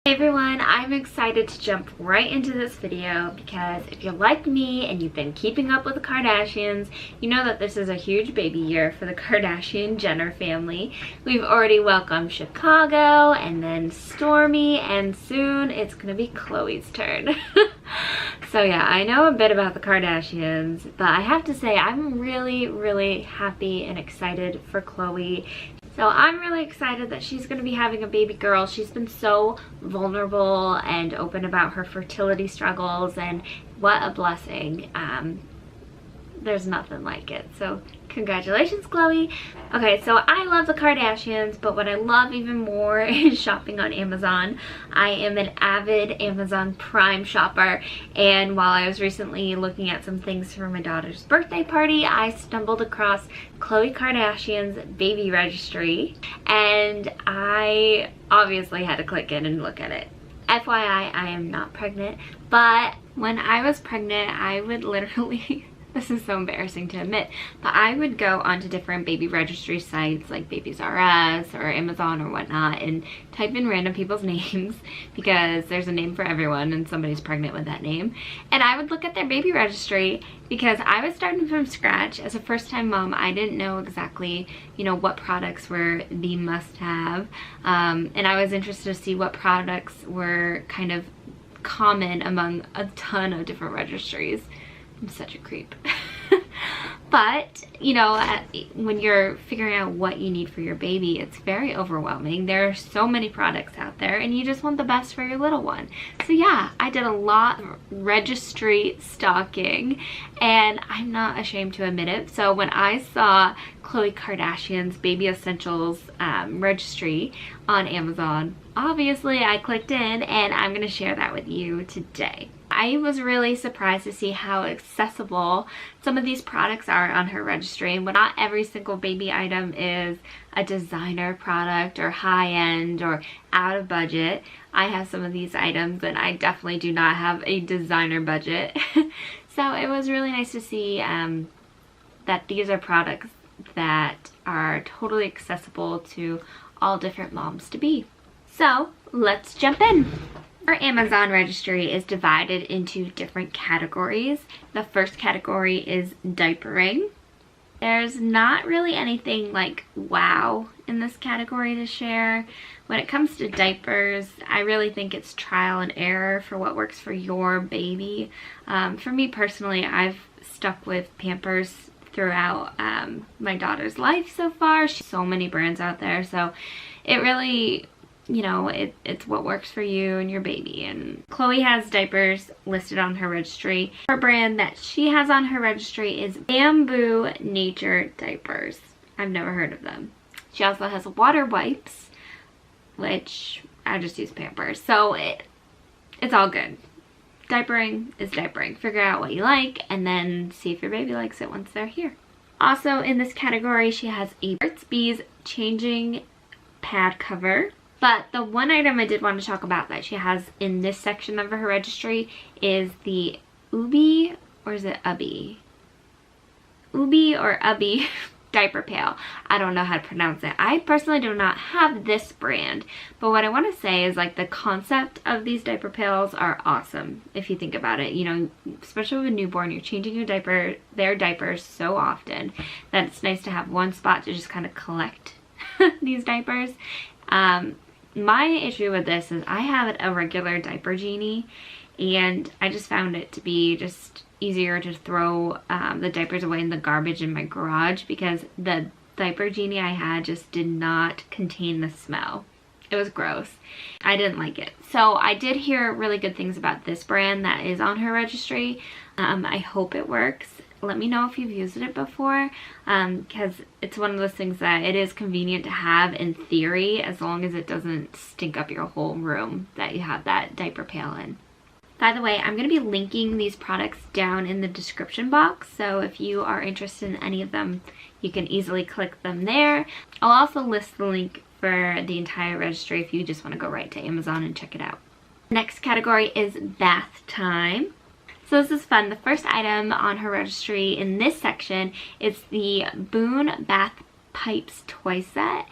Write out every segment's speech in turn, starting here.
Hey everyone, I'm excited to jump right into this video because if you're like me and you've been keeping up with the Kardashians, you know that this is a huge baby year for the Kardashian-Jenner family. We've already welcomed Chicago and then Stormi, and soon it's gonna be Khloe's turn. So yeah, I know a bit about the Kardashians, but I have to say I'm really happy and excited for Khloe. So I'm really excited that she's going to be having a baby girl. She's been so vulnerable and open about her fertility struggles, and what a blessing. There's nothing like it. So congratulations, Khloe. Okay, so I love the Kardashians, but what I love even more is shopping on Amazon. I am an avid Amazon Prime shopper, and while I was recently looking at some things for my daughter's birthday party, I stumbled across Khloe Kardashian's baby registry, and I obviously had to click in and look at it. FYI, I am not pregnant, but when I was pregnant, I would literally this is so embarrassing to admit, but I would go onto different baby registry sites like Babies R Us or Amazon or whatnot and type in random people's names because there's a name for everyone and somebody's pregnant with that name. And I would look at their baby registry because I was starting from scratch. As a first-time mom, I didn't know exactly, what products were the must-have. And I was interested to see what products were kind of common among a ton of different registries. I'm such a creep. But, when you're figuring out what you need for your baby, it's very overwhelming. There are so many products out there and you just want the best for your little one. So yeah, I did a lot of registry stalking and I'm not ashamed to admit it. So when I saw Khloe Kardashian's Baby Essentials registry on Amazon, obviously I clicked in and I'm going to share that with you today. I was really surprised to see how accessible some of these products are on her registry, and not every single baby item is a designer product or high-end or out of budget. I have some of these items and I definitely do not have a designer budget. So it was really nice to see that these are products that are totally accessible to all different moms-to-be. So let's jump in. Our Amazon registry is divided into different categories. The first category is diapering. There's not really anything like wow in this category to share. When it comes to diapers, I really think it's trial and error for what works for your baby. For me personally, I've stuck with Pampers throughout my daughter's life so far. So many brands out there, so it really, it's what works for you and your baby. And Khloe has diapers listed on her registry. Her brand that she has on her registry is Bamboo Nature Diapers. I've never heard of them. She also has water wipes, which I just use Pampers. So it's all good. Diapering is diapering. Figure out what you like and then see if your baby likes it once they're here. Also in this category, she has a Burt's Bees changing pad cover. But the one item I did want to talk about that she has in this section of her registry is the Ubi, or is it Ubby? Ubi or Ubby diaper pail. I don't know how to pronounce it. I personally do not have this brand, but what I want to say is like the concept of these diaper pails are awesome if you think about it. Especially with a newborn, you're changing their diapers so often that it's nice to have one spot to just kind of collect these diapers. My issue with this is I have a regular diaper genie, and I just found it to be just easier to throw the diapers away in the garbage in my garage because the diaper genie I had just did not contain the smell. It was gross. I didn't like it. So I did hear really good things about this brand that is on her registry. I hope it works. Let me know if you've used it before, because it's one of those things that it is convenient to have in theory, as long as it doesn't stink up your whole room that you have that diaper pail in. By the way, I'm going to be linking these products down in the description box, so if you are interested in any of them, you can easily click them there. I'll also list the link for the entire registry if you just want to go right to Amazon and check it out. Next category is bath time. So this is fun. The first item on her registry in this section is the Boone Bath Pipes toy set.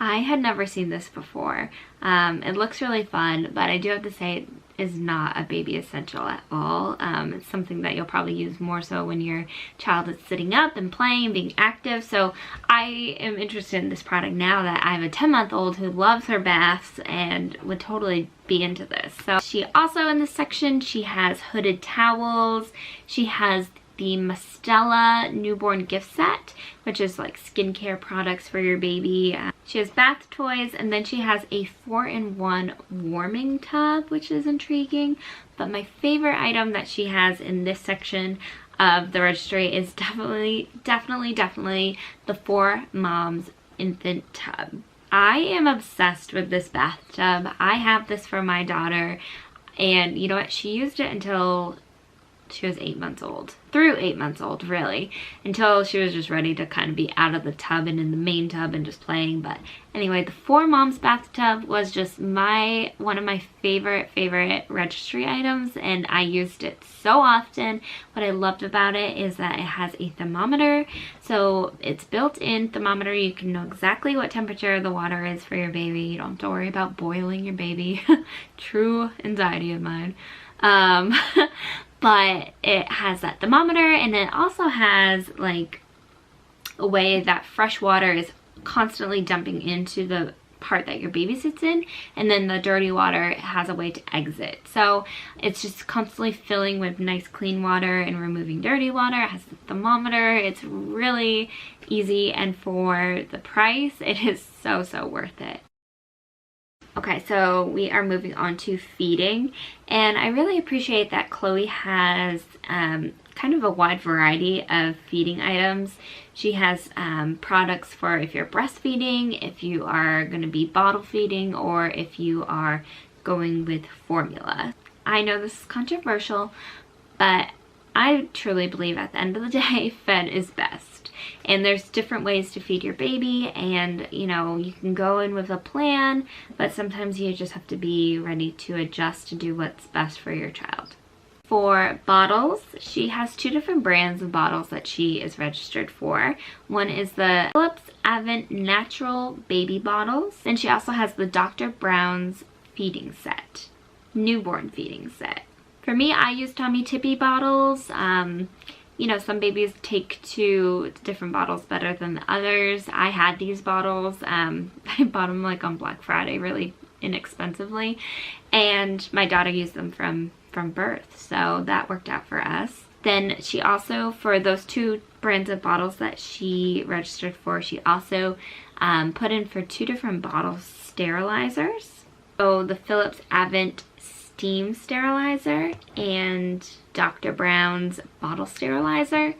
I had never seen this before. It looks really fun, but I do have to say it is not a baby essential at all. It's something that you'll probably use more so when your child is sitting up and playing, being active. So I am interested in this product now that I have a 10-month-old who loves her baths and would totally be into this. So she also, in this section, she has hooded towels. She has the Mistela newborn gift set, which is like skincare products for your baby. She has bath toys, and then she has a 4-in-1 warming tub, which is intriguing. But my favorite item that she has in this section of the registry is definitely the 4Moms infant tub. I am obsessed with this bathtub. I have this for my daughter, and you know what? She used it until she was 8 months old, through 8 months old really, until she was just ready to kind of be out of the tub and in the main tub and just playing. But anyway, the 4Moms bathtub was just one of my favorite registry items, and I used it so often. What I loved about it is that it has a thermometer, so it's built-in thermometer. You can know exactly what temperature the water is for your baby. You don't have to worry about boiling your baby. True anxiety of mine. But it has that thermometer, and it also has like a way that fresh water is constantly dumping into the part that your baby sits in, and then the dirty water has a way to exit. So it's just constantly filling with nice clean water and removing dirty water. It has the thermometer. It's really easy, and for the price, it is so worth it. Okay, so we are moving on to feeding, and I really appreciate that Khloe has kind of a wide variety of feeding items. She has products for if you're breastfeeding, if you are going to be bottle feeding, or if you are going with formula. I know this is controversial, but I truly believe at the end of the day, fed is best. And there's different ways to feed your baby, and you know, you can go in with a plan, but sometimes you just have to be ready to adjust to do what's best for your child. For bottles, she has 2 different brands of bottles that she is registered for. One is the Philips Avent Natural Baby Bottles, and she also has the Dr. Brown's feeding set, newborn feeding set. For me, I use Tummy Tippy bottles. You know, some babies take to different bottles better than the others. I had these bottles. I bought them like on Black Friday, really inexpensively. And my daughter used them from birth, so that worked out for us. Then she also, for those 2 brands of bottles that she registered for, she also put in for 2 different bottle sterilizers. So the Philips Avent Steam Sterilizer and Dr. Brown's bottle sterilizer.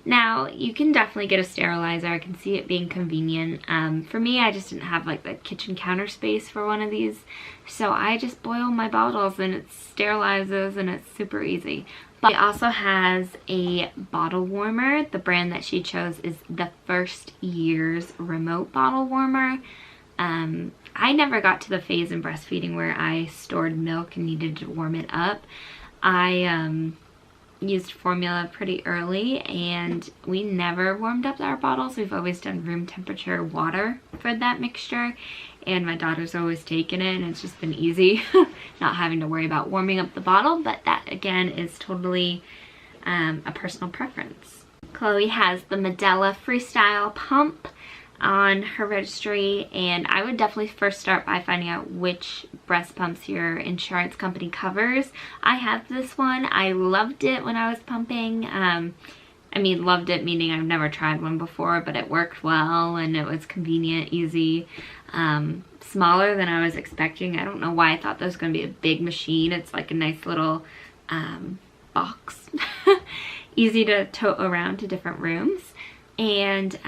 Now, you can definitely get a sterilizer. I can see it being convenient. For me, I just didn't have like the kitchen counter space for one of these, so I just boil my bottles and it sterilizes, and it's super easy. But she also has a bottle warmer. The brand that she chose is the First Years Remote Bottle Warmer. I never got to the phase in breastfeeding where I stored milk and needed to warm it up. I used formula pretty early, and we never warmed up our bottles. We've always done room temperature water for that mixture, and my daughter's always taken it, and it's just been easy not having to worry about warming up the bottle. But that again is totally a personal preference. Khloe has the Medela Freestyle Pump on her registry, and I would definitely first start by finding out which breast pumps your insurance company covers. I have this one. I loved it when I was pumping. I mean, loved it meaning I've never tried one before, but it worked well and it was convenient, easy, smaller than I was expecting. I don't know why I thought this was going to be a big machine. It's like a nice little box, easy to tote around to different rooms, and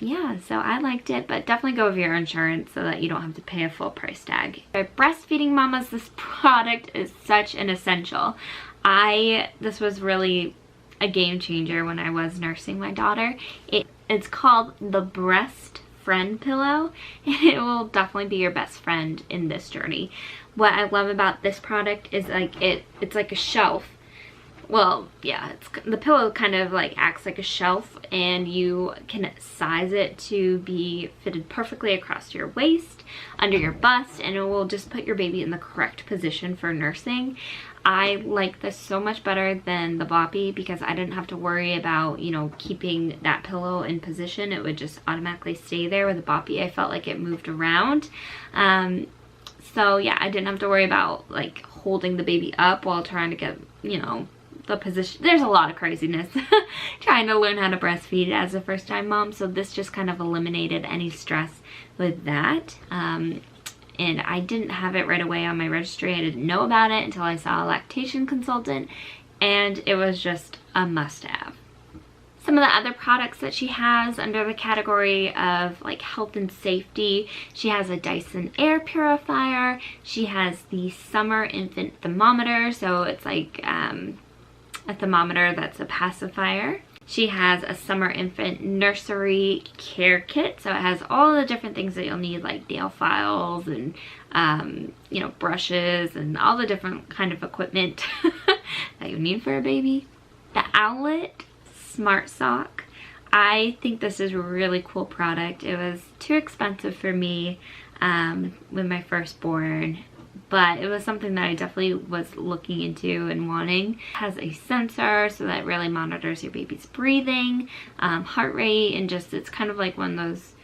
yeah, so I liked it, but definitely go with your insurance so that you don't have to pay a full price tag. For breastfeeding mamas, this product is such an essential. This was really a game changer when I was nursing my daughter. It's called the Breast Friend Pillow, and it will definitely be your best friend in this journey. What I love about this product is like it's like a shelf well, yeah, the pillow kind of like acts like a shelf, and you can size it to be fitted perfectly across your waist, under your bust, and it will just put your baby in the correct position for nursing. I like this so much better than the boppy because I didn't have to worry about, you know, keeping that pillow in position. It would just automatically stay there. With the boppy, I felt like it moved around. So yeah, I didn't have to worry about like holding the baby up while trying to get, you know, the position. There's a lot of craziness trying to learn how to breastfeed as a first-time mom, so this just kind of eliminated any stress with that. And I didn't have it right away on my registry. I didn't know about it until I saw a lactation consultant, and it was just a must-have. Some of the other products that she has under the category of like health and safety, she has a Dyson air purifier. She has the summer infant thermometer, so it's like a thermometer that's a pacifier. She has a summer infant nursery care kit, so it has all the different things that you'll need, like nail files and you know, brushes and all the different kind of equipment that you need for a baby. The Owlet Smart Sock. I think this is a really cool product. It was too expensive for me with my firstborn, but it was something that I definitely was looking into and wanting. It has a sensor, so that really monitors your baby's breathing, heart rate, and just, it's kind of like one of those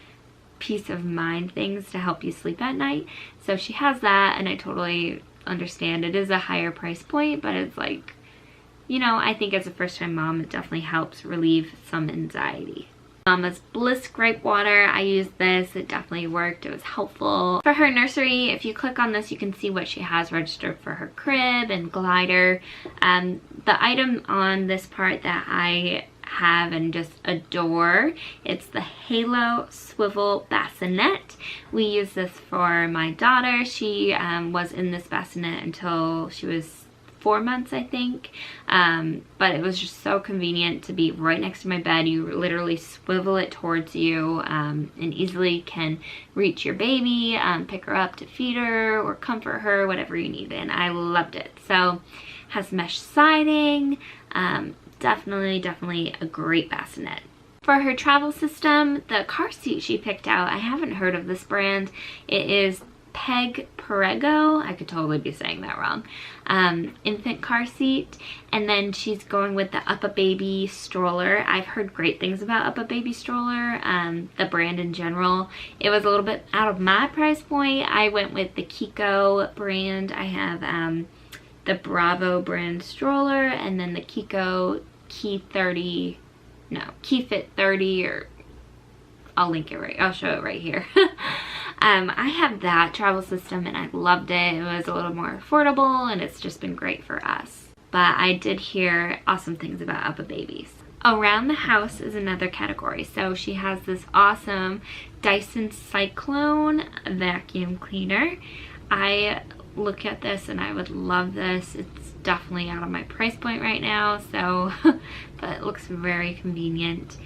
peace of mind things to help you sleep at night. So she has that, and I totally understand. It is a higher price point, but it's like, you know, I think as a first-time mom, it definitely helps relieve some anxiety. Mama's Bliss Gripe Water. I used this. It definitely worked. It was helpful. For her nursery, if you click on this, you can see what she has registered for her crib and glider. The item on this part that I have and just adore, it's the Halo Swivel Bassinet. We use this for my daughter. She was in this bassinet until she was 4 months, I think, but it was just so convenient to be right next to my bed. You literally swivel it towards you and easily can reach your baby, pick her up to feed her or comfort her, whatever you need, and I loved it. So has mesh siding, definitely a great bassinet. For her travel system, the car seat she picked out, I haven't heard of this brand. It is Peg Perego. I could totally be saying that wrong. Infant car seat, and then she's going with the UPPAbaby stroller. I've heard great things about UPPAbaby stroller, the brand in general. It was a little bit out of my price point. I went with the Kiko brand. I have the Bravo brand stroller, and then the Kiko Key Fit 30, or I'll link it right, I'll show it right here. I have that travel system and I loved it. It was a little more affordable and it's just been great for us. But I did hear awesome things about UPPAbabies. Around the house is another category. So she has this awesome Dyson Cyclone vacuum cleaner. I look at this and I would love this. It's definitely out of my price point right now, so but it looks very convenient.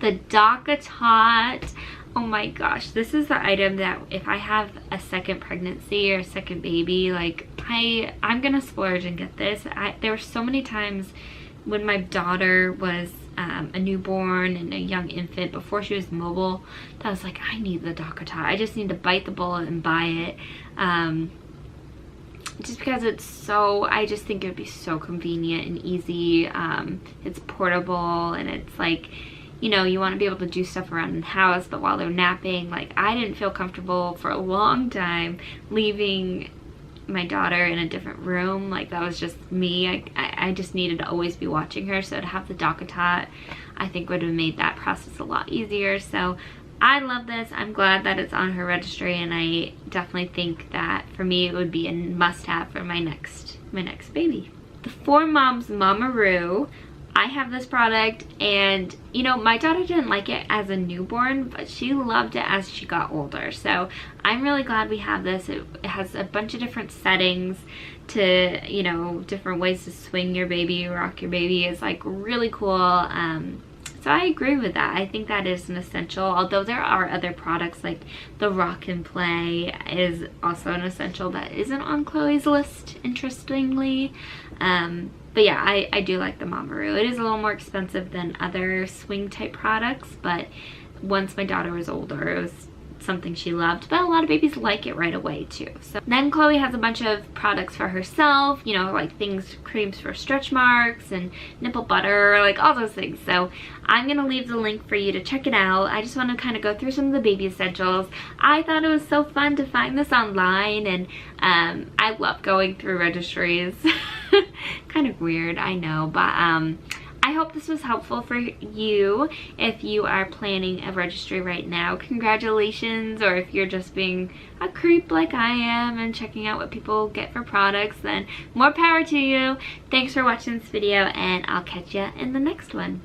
The DockATot. Oh my gosh, this is the item that if I have a second pregnancy or a second baby, like I'm gonna splurge and get this. There were so many times when my daughter was a newborn and a young infant before she was mobile that I was like, I need the DockATot. I just need to bite the bullet and buy it. Just because it's so, I just think it would be so convenient and easy. It's portable and it's like, you know, you want to be able to do stuff around the house, but while they're napping, like I didn't feel comfortable for a long time leaving my daughter in a different room. Like that was just me. I just needed to always be watching her, so to have the DockATot I think would have made that process a lot easier. So I love this. I'm glad that it's on her registry, and I definitely think that for me it would be a must-have for my next baby. The 4Moms Mamaroo. I have this product, and you know, my daughter didn't like it as a newborn, but she loved it as she got older. So I'm really glad we have this. It has a bunch of different settings to, you know, different ways to swing your baby, rock your baby. It's like really cool. So I agree with that. I think that is an essential, although there are other products like the Rock and Play is also an essential that isn't on Khloe's list, interestingly. But yeah, I do like the Mamamoo. It is a little more expensive than other swing type products, but once my daughter was older, it was something she loved, but a lot of babies like it right away too. So then Khloe has a bunch of products for herself, you know, like creams for stretch marks and nipple butter, like all those things. So I'm gonna leave the link for you to check it out. I just want to kind of go through some of the baby essentials. I thought it was so fun to find this online, and I love going through registries. Kind of weird, I know, but I hope this was helpful for you if you are planning a registry right now. Congratulations. Or if you're just being a creep like I am and checking out what people get for products, then more power to you. Thanks for watching this video, and I'll catch you in the next one.